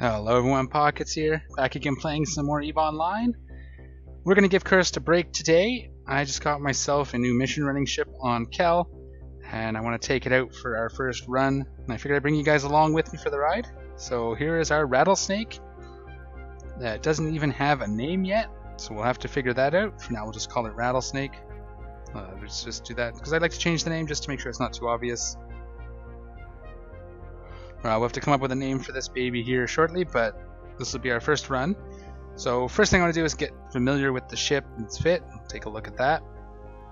Hello everyone, Pockets here, back again playing some more EVE Online. We're going to give Cursed a break today. I just got myself a new mission running ship on Kel, and I want to take it out for our first run, and I figured I'd bring you guys along with me for the ride. So here is our Rattlesnake. That doesn't even have a name yet, so we'll have to figure that out. For now we'll just call it Rattlesnake. Let's just do that, because I'd like to change the name just to make sure it's not too obvious. We'll have to come up with a name for this baby here shortly, but this will be our first run. So first thing I want to do is get familiar with the ship and its fit. Take a look at that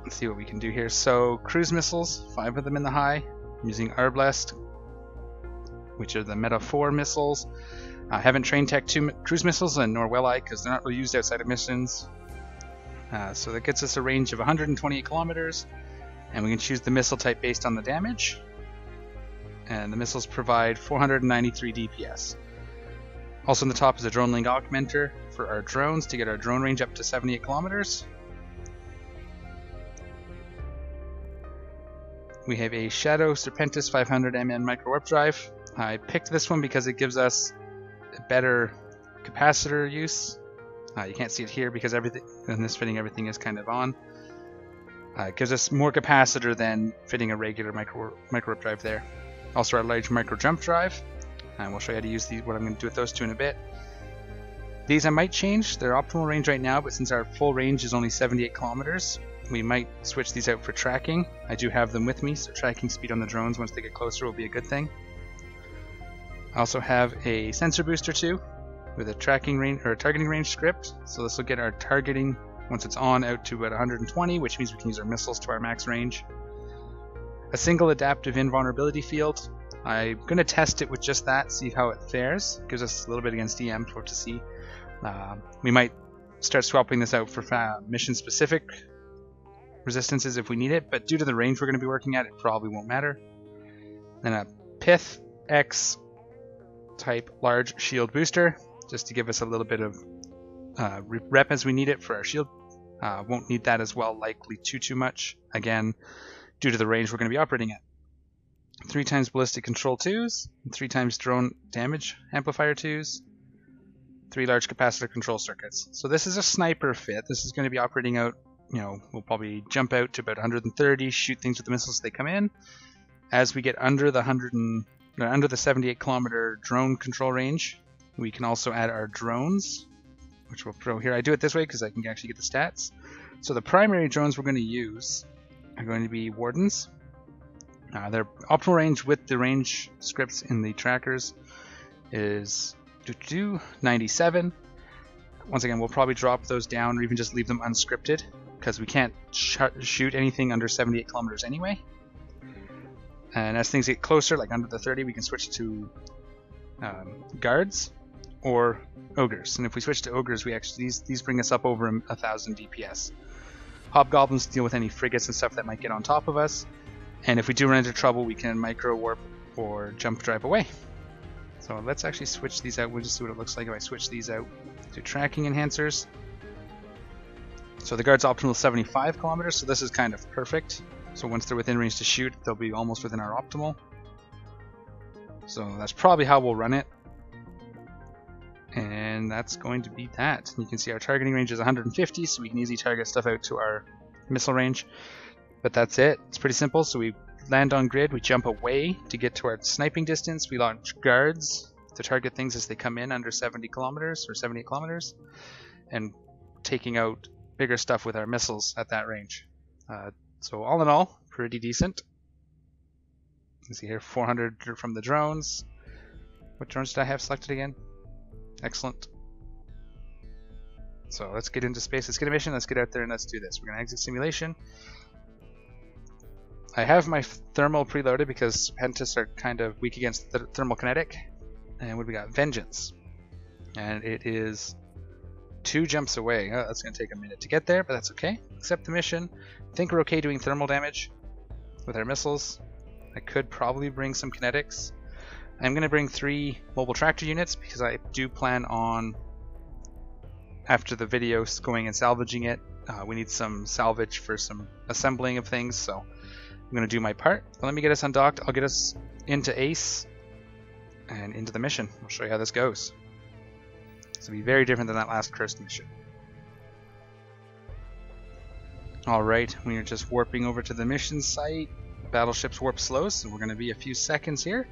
and see what we can do here. So cruise missiles, 5 of them in the high. I'm using Arblest, which are the Meta 4 missiles. I haven't trained Tech 2 cruise missiles, and nor will I, because they're not really used outside of missions. So that gets us a range of 128 kilometers, and we can choose the missile type based on the damage. And the missiles provide 493 DPS. Also on the top is a drone link augmenter for our drones to get our drone range up to 78 kilometers. We have a Shadow Serpentis 500 MN micro warp drive. I picked this one because it gives us a better capacitor use. You can't see it here because everything in this fitting everything is kind of on. It gives us more capacitor than fitting a regular micro warp drive there. Also our large micro jump drive, and we'll show you how to use these, what I'm going to do with those two in a bit. These I might change their optimal range right now, but since our full range is only 78 kilometers, we might switch these out for tracking. I do have them with me, so tracking speed on the drones once they get closer will be a good thing. I also have a sensor booster too, with a tracking range or a targeting range script. So this will get our targeting once it's on out to about 120, which means we can use our missiles to our max range. A single adaptive invulnerability field. I'm going to test it with just that, see how it fares. Gives us a little bit against EM for to see. We might start swapping this out for mission specific resistances if we need it, but due to the range we're going to be working at, it probably won't matter. Then a Pith X type large shield booster, just to give us a little bit of rep as we need it for our shield. Won't need that as well, likely too much. Again, due to the range we're going to be operating at. 3 times ballistic control 2s, 3 times drone damage amplifier 2s, 3 large capacitor control circuits. So this is a sniper fit. This is going to be operating out, we'll probably jump out to about 130, shoot things with the missiles as they come in. As we get under the 78 kilometer drone control range, we can also add our drones, which we'll throw here. I do it this way because I can actually get the stats. So the primary drones we're going to use are going to be Wardens. Their optimal range with the range scripts in the trackers is 97. Once again, we'll probably drop those down or even just leave them unscripted because we can't shoot anything under 78 kilometers anyway. And as things get closer, like under the 30, we can switch to guards or ogres. And if we switch to ogres, these bring us up over 1,000 DPS. Hobgoblins deal with any frigates and stuff that might get on top of us, and if we do run into trouble, we can micro warp or jump drive away. So let's actually switch these out. We'll just see what it looks like if I switch these out to tracking enhancers. So the guard's optimal is 75 kilometers, so this is kind of perfect. So once they're within range to shoot, they'll be almost within our optimal. So that's probably how we'll run it. And that's going to be that. You can see our targeting range is 150, so we can easily target stuff out to our missile range. But that's it. It's pretty simple. So we land on grid, we jump away to get to our sniping distance, we launch guards to target things as they come in under 70 kilometers or 78 kilometers, and taking out bigger stuff with our missiles at that range. So all in all, pretty decent. You can see here 400 from the drones. What drones did I have selected again? Excellent. So let's get into space. Let's get a mission. Let's get out there and let's do this. We're going to exit simulation. I have my thermal preloaded because Serpentis are kind of weak against the thermal kinetic. And what do we got? Vengeance. And it is 2 jumps away. Oh, that's going to take a minute to get there, but that's okay. Accept the mission. I think we're okay doing thermal damage with our missiles. I could probably bring some kinetics. I'm going to bring 3 mobile tractor units because I do plan on, after the video, going and salvaging it. We need some salvage for some assembling of things, so I'm going to do my part. But let me get us undocked. I'll get us into Ace and into the mission. I'll show you how this goes. So it'll be very different than that last cursed mission. Alright, we are just warping over to the mission site. Battleship's warp slow, so we're going to be a few seconds here.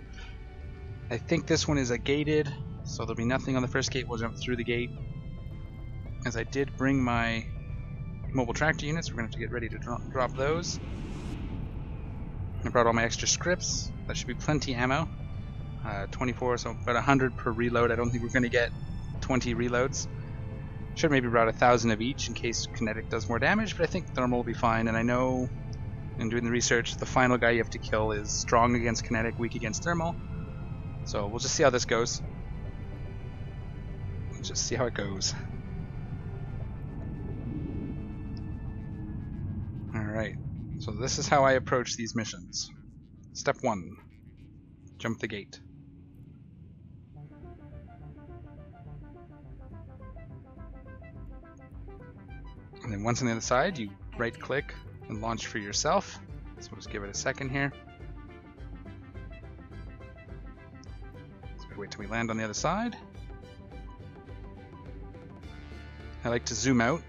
I think this one is a gated, so there'll be nothing on the first gate. We'll jump through the gate. As I did bring my mobile tractor units, we're going to have to get ready to drop those. I brought all my extra scripts. That should be plenty ammo. 24, so about 100 per reload. I don't think we're going to get 20 reloads. Should have maybe brought 1,000 of each in case kinetic does more damage, but I think thermal will be fine. And I know, in doing the research, the final guy you have to kill is strong against kinetic, weak against thermal. So we'll just see how this goes. Let's just see how it goes. Alright, so this is how I approach these missions. Step 1. Jump the gate. And then once on the other side, you right click and launch for yourself. So we'll just give it a second here. Wait till we land on the other side. I like to zoom out.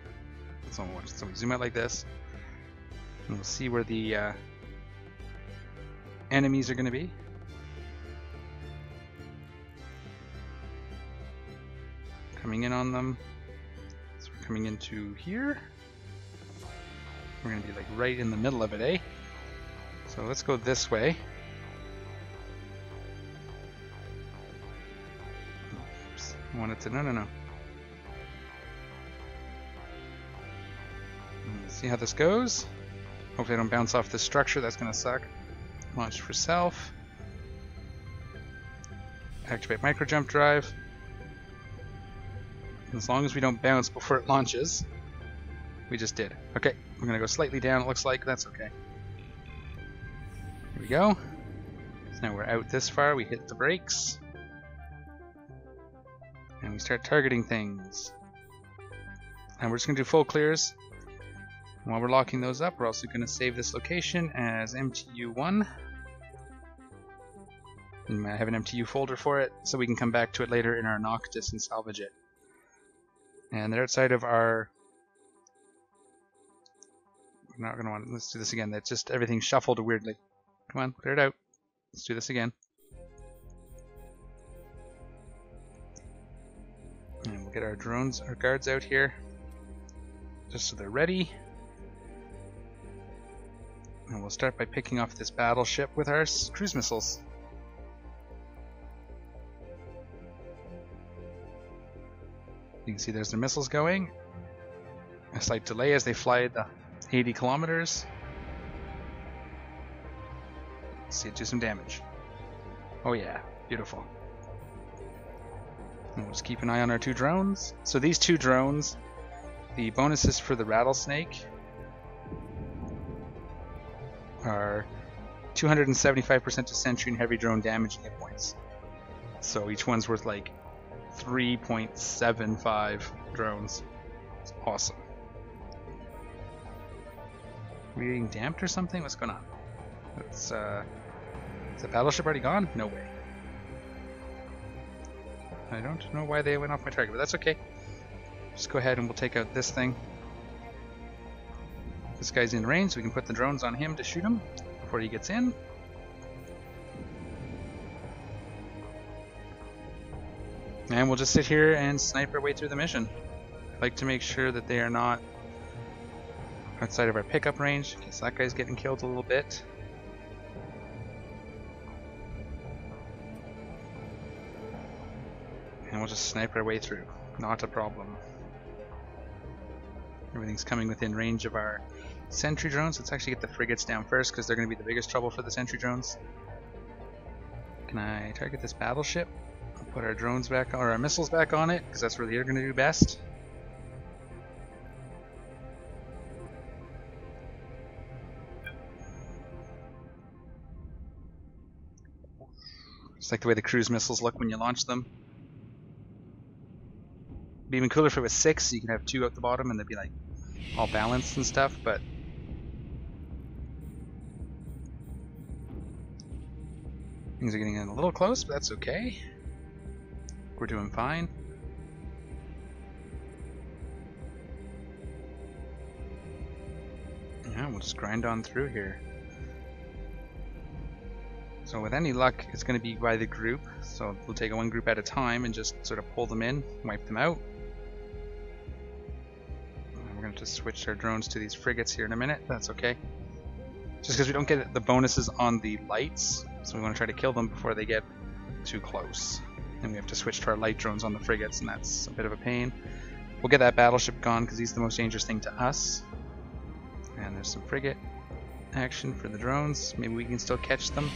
So we zoom out like this. And we'll see where the enemies are going to be. Coming in on them. So we're coming into here. We're going to be like right in the middle of it, eh? So let's go this way. I wanted to, no. Let's see how this goes. Hopefully I don't bounce off this structure, that's gonna suck. Launch for self. Activate micro jump drive. As long as we don't bounce before it launches. We just did. Okay, we're gonna go slightly down, it looks like, that's okay. Here we go. So now we're out this far, we hit the brakes. And we start targeting things. And we're just going to do full clears. And while we're locking those up, we're also going to save this location as MTU1. And I have an MTU folder for it, so we can come back to it later in our Noctis and salvage it. And they're outside of our... We're not going to want... Let's do this again. That's just everything shuffled weirdly. Come on, clear it out. Let's do this again. And we'll get our drones, our guards out here, just so they're ready. And we'll start by picking off this battleship with our cruise missiles. You can see there's their missiles going. A slight delay as they fly the 80 kilometers. Let's see it do some damage. Oh yeah, beautiful. And we'll just keep an eye on our 2 drones. So these 2 drones, the bonuses for the Rattlesnake are 275% to sentry and heavy drone damage and hit points. So each one's worth like 3.75 drones. It's awesome. Are we getting damped or something? What's going on? Is the battleship already gone? No way. I don't know why they went off my target, but that's okay. Just go ahead and we'll take out this thing. This guy's in range, so we can put the drones on him to shoot him before he gets in. And we'll just sit here and snipe our way through the mission. I like to make sure that they are not outside of our pickup range, in case that guy's getting killed a little bit. And we'll just snipe our way through. Not a problem. Everything's coming within range of our sentry drones. Let's actually get the frigates down first because they're going to be the biggest trouble for the sentry drones. Can I target this battleship? I'll put our drones back, or our missiles back on it, because that's where they're going to do best. Just like the way the cruise missiles look when you launch them. It'd be even cooler if it was 6, so you can have 2 at the bottom and they'd be like all balanced and stuff, but things are getting in a little close, but that's okay. We're doing fine. Yeah, we'll just grind on through here. So with any luck, it's going to be by the group. So we'll take one group at a time and just sort of pull them in, wipe them out. And we're going to just switch our drones to these frigates here in a minute. That's okay. Just because we don't get the bonuses on the lights, so we want to try to kill them before they get too close. And we have to switch to our light drones on the frigates, and that's a bit of a pain. We'll get that battleship gone because he's the most dangerous thing to us. And there's some frigate action for the drones. Maybe we can still catch them.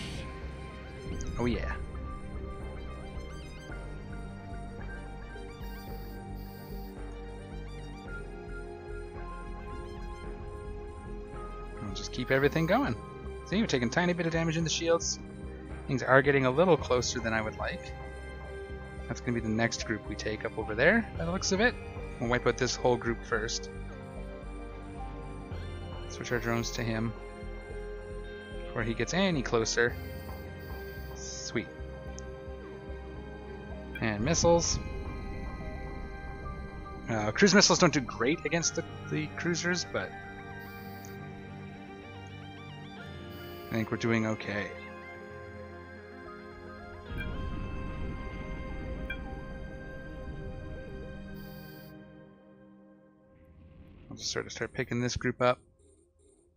Oh yeah. We'll just keep everything going. See, we're taking a tiny bit of damage in the shields. Things are getting a little closer than I would like. That's going to be the next group we take up over there, by the looks of it. We'll wipe out this whole group first. Switch our drones to him before he gets any closer. Sweet. And missiles. Cruise missiles don't do great against the cruisers, but I think we're doing okay. I'll just sort of start picking this group up.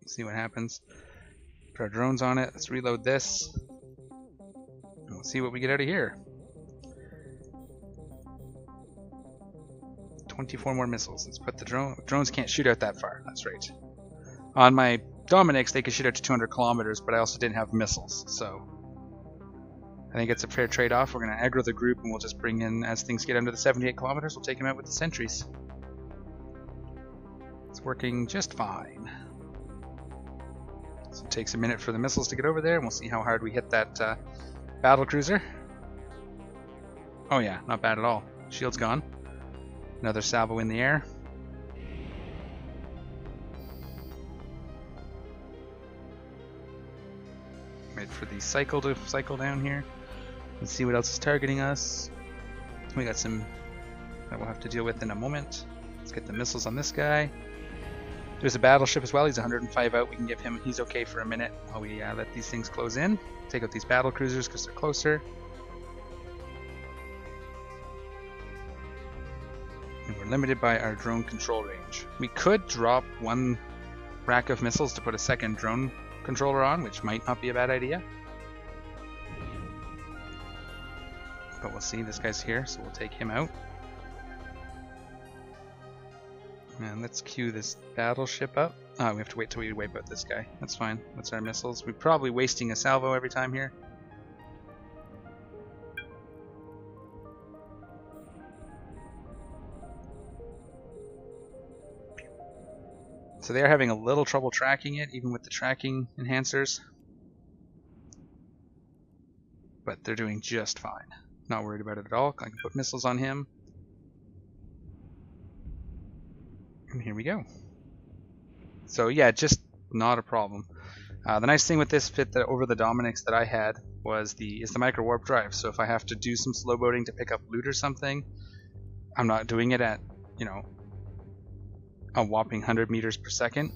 See what happens. Put our drones on it. Let's reload this. And we'll see what we get out of here. 24 more missiles. Let's put the drones can't shoot out that far. That's right. On my Dominix, they could shoot out to 200 kilometers, but I also didn't have missiles, so I think it's a fair trade-off. We're going to aggro the group, and we'll just bring in, as things get under the 78 kilometers, we'll take them out with the sentries. It's working just fine. So it takes a minute for the missiles to get over there, and we'll see how hard we hit that battle cruiser. Oh yeah, not bad at all. Shield's gone. Another salvo in the air. Wait for the cycle to cycle down here. Let's see what else is targeting us. We got some that we'll have to deal with in a moment. Let's get the missiles on this guy. There's a battleship as well. He's 105 out. We can give him, he's okay for a minute while we let these things close in. Take out these battle cruisers because they're closer. And we're limited by our drone control range. We could drop one rack of missiles to put a second drone controller on, which might not be a bad idea. But we'll see. This guy's here, so we'll take him out. And let's queue this battleship up. We have to wait till we wipe out this guy. That's fine. That's our missiles. We're probably wasting a salvo every time here. So they are having a little trouble tracking it, even with the tracking enhancers. But they're doing just fine. Not worried about it at all. I can put missiles on him. And here we go. So yeah, just not a problem. The nice thing with this fit that over the Dominix that I had is the micro warp drive. So if I have to do some slow boating to pick up loot or something, I'm not doing it at, you know, a whopping 100 meters per second.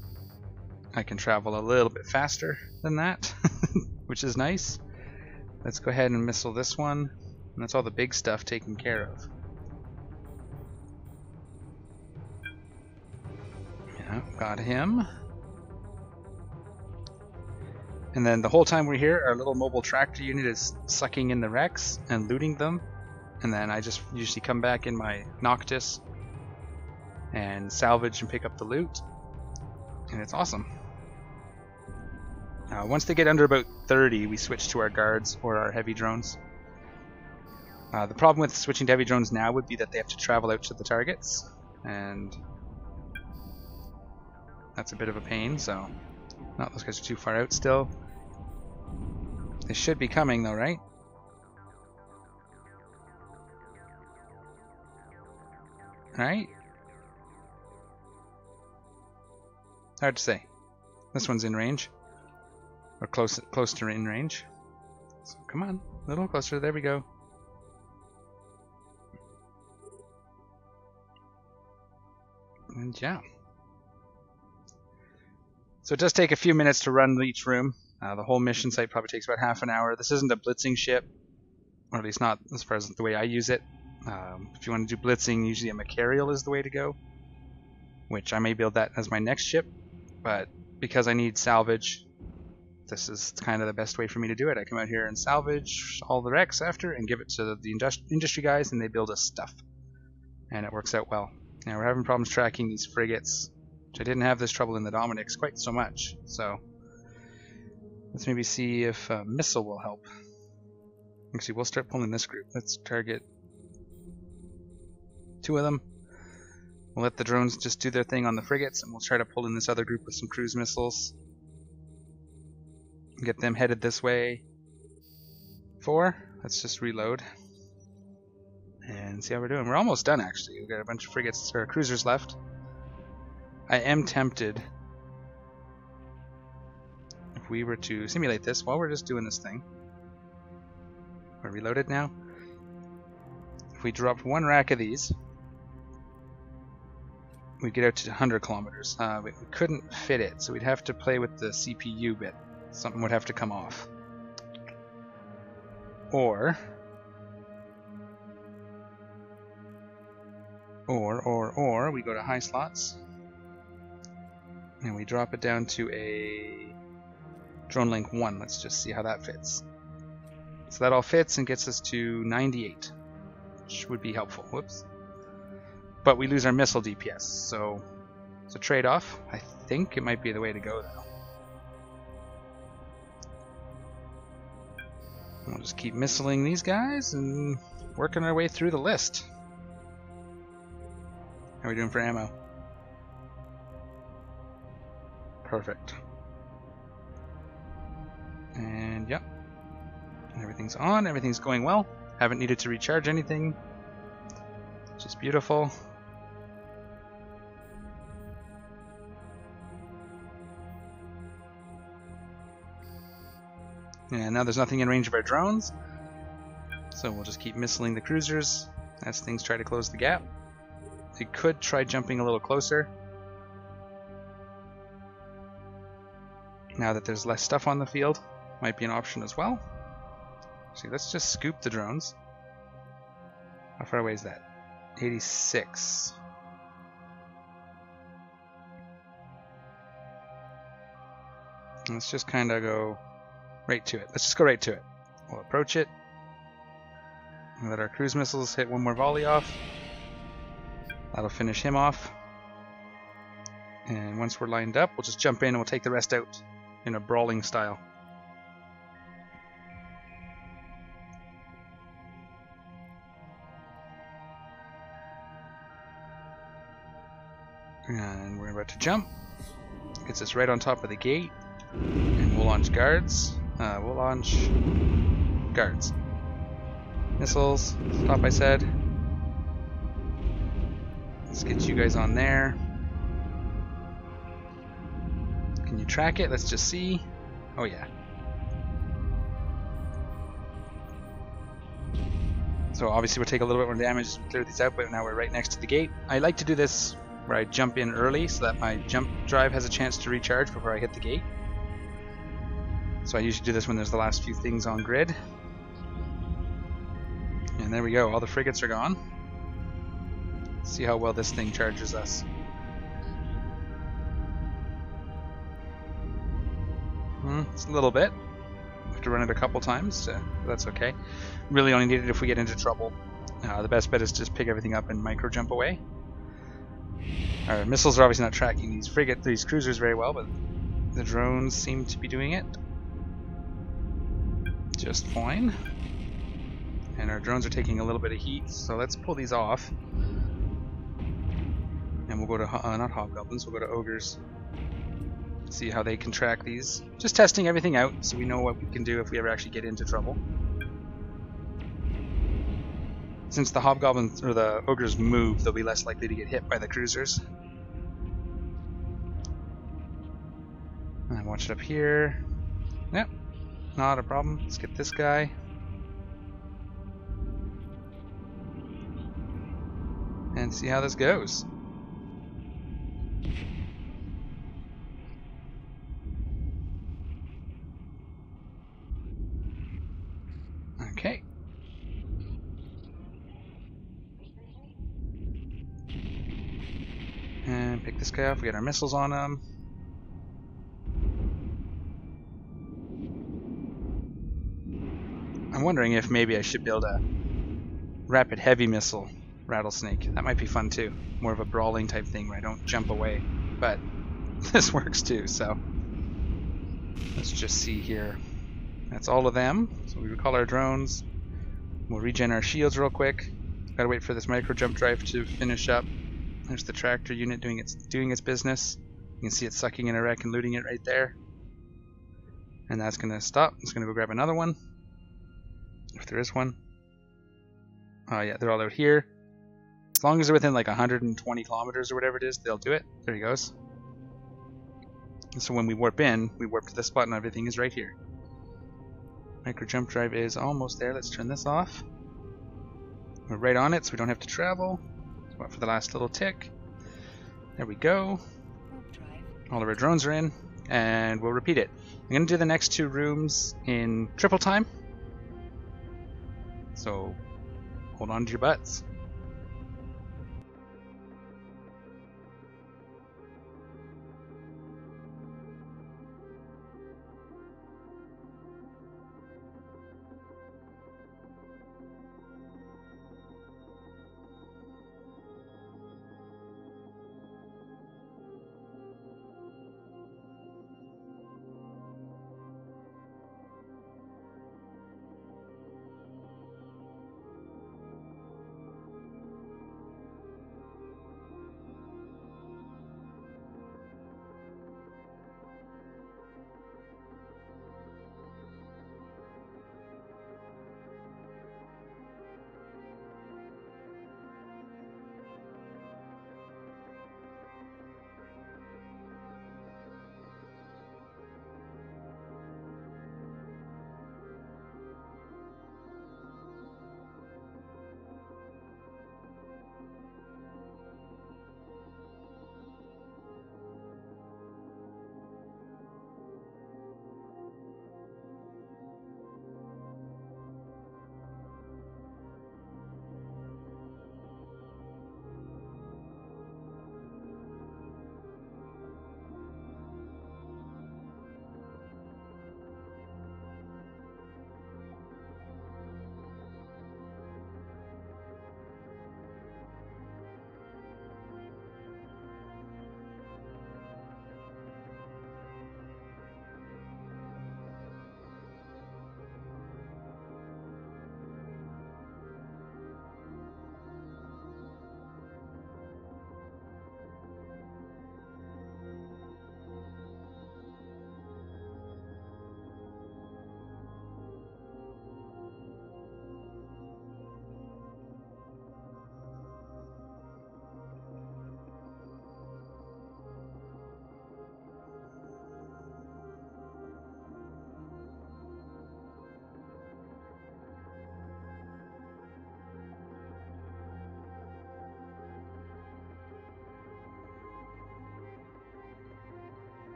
I can travel a little bit faster than that, which is nice. Let's go ahead and missile this one. And that's all the big stuff taken care of. Yeah, got him. And then the whole time we're here, our little mobile tractor unit is sucking in the wrecks and looting them. And then I just usually come back in my Noctis and salvage and pick up the loot. And it's awesome. Once they get under about 30, we switch to our guards or our heavy drones. The problem with switching to heavy drones now would be that they have to travel out to the targets, and that's a bit of a pain, so not those guys are too far out still. They should be coming though, right? Right? Hard to say. This one's in range. Or close to in range. So come on, a little closer, there we go. And yeah. So it does take a few minutes to run each room. The whole mission site probably takes about half an hour. This isn't a blitzing ship, or at least not as far as the way I use it. If you want to do blitzing, usually a Macarial is the way to go, which I may build that as my next ship, but because I need salvage, this is kind of the best way for me to do it. I come out here and salvage all the wrecks after and give it to the industry guys, and they build us stuff, and it works out well. Now we're having problems tracking these frigates, which I didn't have this trouble in the Dominix quite so much, so let's maybe see if missile will help. Actually, we'll start pulling this group. Let's target 2 of them. We'll let the drones just do their thing on the frigates, and we'll try to pull in this other group with some cruise missiles. Get them headed this way. 4. Let's just reload and see how we're doing. We're almost done, actually. We've got a bunch of frigates or cruisers left. I am tempted, if we were to simulate this while we're just doing this thing. We're reloaded now. If we dropped 1 rack of these, we'd get out to 100 kilometers. We couldn't fit it, so we'd have to play with the CPU bit. Something would have to come off. Or we go to high slots and we drop it down to a drone link 1. Let's just see how that fits. So that all fits and gets us to 98, which would be helpful. Whoops. But we lose our missile DPS, so it's a trade-off. I think it might be the way to go, though. We'll just keep missiling these guys and working our way through the list. How are we doing for ammo? Perfect. And yep, everything's on, everything's going well. Haven't needed to recharge anything, which is beautiful. And now there's nothing in range of our drones, so we'll just keep missiling the cruisers as things try to close the gap. We could try jumping a little closer now that there's less stuff on the field. Might be an option as well. See, let's just scoop the drones. How far away is that? 86. Let's just kind of go right to it. Let's just go right to it. We'll approach it. And let our cruise missiles hit 1 more volley off. That'll finish him off. And once we're lined up, we'll just jump in and we'll take the rest out in a brawling style. And we're about to jump. Gets us right on top of the gate. And we'll launch guards. We'll launch guards. Missiles. Stop, I said. Let's get you guys on there. Can you track it? Let's just see. Oh yeah. So obviously we'll take a little bit more damage as we clear these out, but now we're right next to the gate. I like to do this where I jump in early so that my jump drive has a chance to recharge before I hit the gate. So I usually do this when there's the last few things on grid. And there we go, all the frigates are gone. Let's see how well this thing charges us. It's a little bit. Have to run it a couple times, but that's okay. Really only need it if we get into trouble. The best bet is to just pick everything up and micro jump away. Our missiles are obviously not tracking these cruisers very well, but the drones seem to be doing it just fine. And our drones are taking a little bit of heat, so let's pull these off. And we'll go to, not hobgoblins, we'll go to ogres. See how they can track these. Just testing everything out so we know what we can do if we ever actually get into trouble. Since the hobgoblins or the ogres move, they'll be less likely to get hit by the cruisers. And watch it up here. Yep, not a problem. Let's get this guy. And see how this goes. Okay. And pick this guy up. We got our missiles on him. I'm wondering if maybe I should build a rapid heavy missile Rattlesnake. That might be fun too. More of a brawling type thing where I don't jump away. But this works too, so let's just see here. That's all of them. So we recall our drones. We'll regen our shields real quick. Gotta wait for this micro jump drive to finish up. There's the tractor unit doing its business. You can see it sucking in a wreck and looting it right there. And that's gonna stop. It's gonna go grab another one. If there is one. Oh yeah, they're all out here. As long as they're within like 120 kilometers or whatever it is, they'll do it. There he goes. And so when we warp in, we warp to this spot and everything is right here. Micro jump drive is almost there. Let's turn this off. We're right on it, so we don't have to travel. Let's wait for the last little tick. There we go. All of our drones are in, and we'll repeat it. I'm going to do the next 2 rooms in triple time. So hold on to your butts.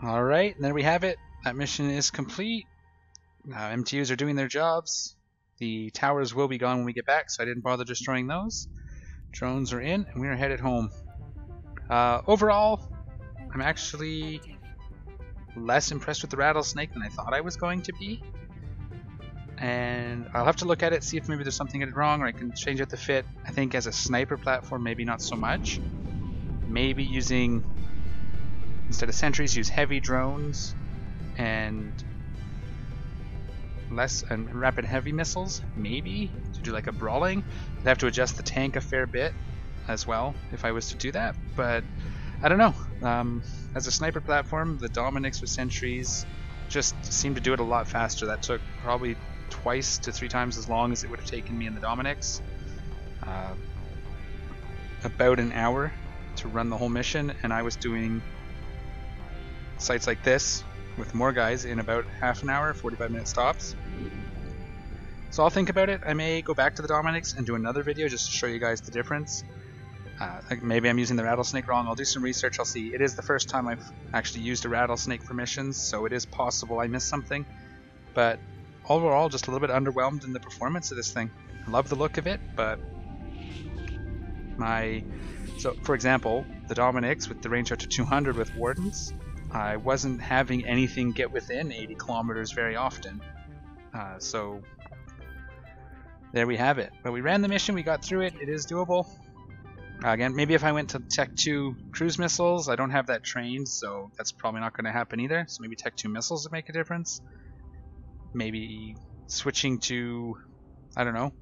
Alright, there we have it. That mission is complete. MTUs are doing their jobs. The towers will be gone when we get back, so I didn't bother destroying those. Drones are in, and we are headed home. Overall, I'm actually less impressed with the Rattlesnake than I thought I was going to be. And I'll have to look at it, see if maybe there's something I did wrong, or I can change out the fit. I think as a sniper platform, maybe not so much. Maybe using, instead of sentries, use heavy drones and less and rapid heavy missiles, maybe, to do like a brawling. I'd have to adjust the tank a fair bit as well if I was to do that, but I don't know. As a sniper platform, the Dominix with sentries just seemed to do it a lot faster. That took probably twice to 3 times as long as it would have taken me in the Dominix. About an hour to run the whole mission, and I was doing sites like this with more guys in about half an hour, 45-minute stops. So I'll think about it. I may go back to the Dominix and do another video just to show you guys the difference. Maybe I'm using the Rattlesnake wrong. I'll do some research, I'll see. It is the first time I've actually used a Rattlesnake for missions, so it is possible I missed something. But overall, just a little bit underwhelmed in the performance of this thing. I love the look of it, but so for example, the Dominix with the range out to 200 with Wardens, I wasn't having anything get within 80 kilometers very often. So there we have it. But we ran the mission, we got through it, it is doable. Again, maybe if I went to Tech 2 cruise missiles, I don't have that trained, so that's probably not going to happen either. So maybe Tech 2 missiles would make a difference. Maybe switching to, I don't know,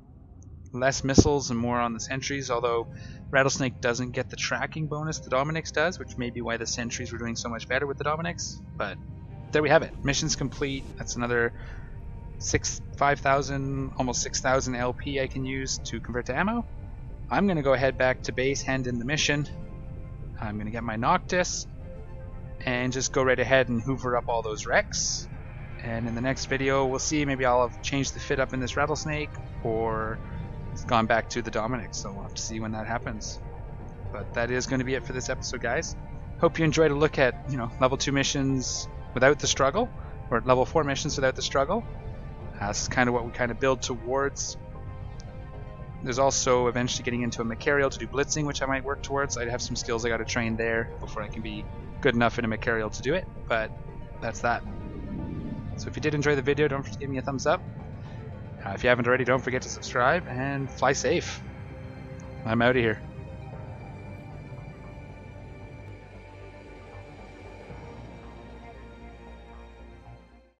less missiles and more on the sentries, although Rattlesnake doesn't get the tracking bonus the Dominix does, which may be why the sentries were doing so much better with the Dominix. But there we have it. Mission's complete. That's another 5,000, almost 6,000 LP I can use to convert to ammo. I'm going to go ahead back to base, hand in the mission. I'm going to get my Noctis and just go right ahead and hoover up all those wrecks. And in the next video, we'll see. Maybe I'll have changed the fit up in this Rattlesnake, or it's gone back to the Dominix. So we'll have to see when that happens. But that is going to be it for this episode, guys. Hope you enjoyed a look at, level 2 missions without the struggle, or level 4 missions without the struggle. This is kind of what we kind of build towards. There's also eventually getting into a Macarial to do blitzing, which I might work towards. I have some skills I got to train there before I can be good enough in a Macarial to do it, but that's that. So if you did enjoy the video, don't forget to give me a thumbs up. If you haven't already, don't forget to subscribe, and fly safe. I'm out of here.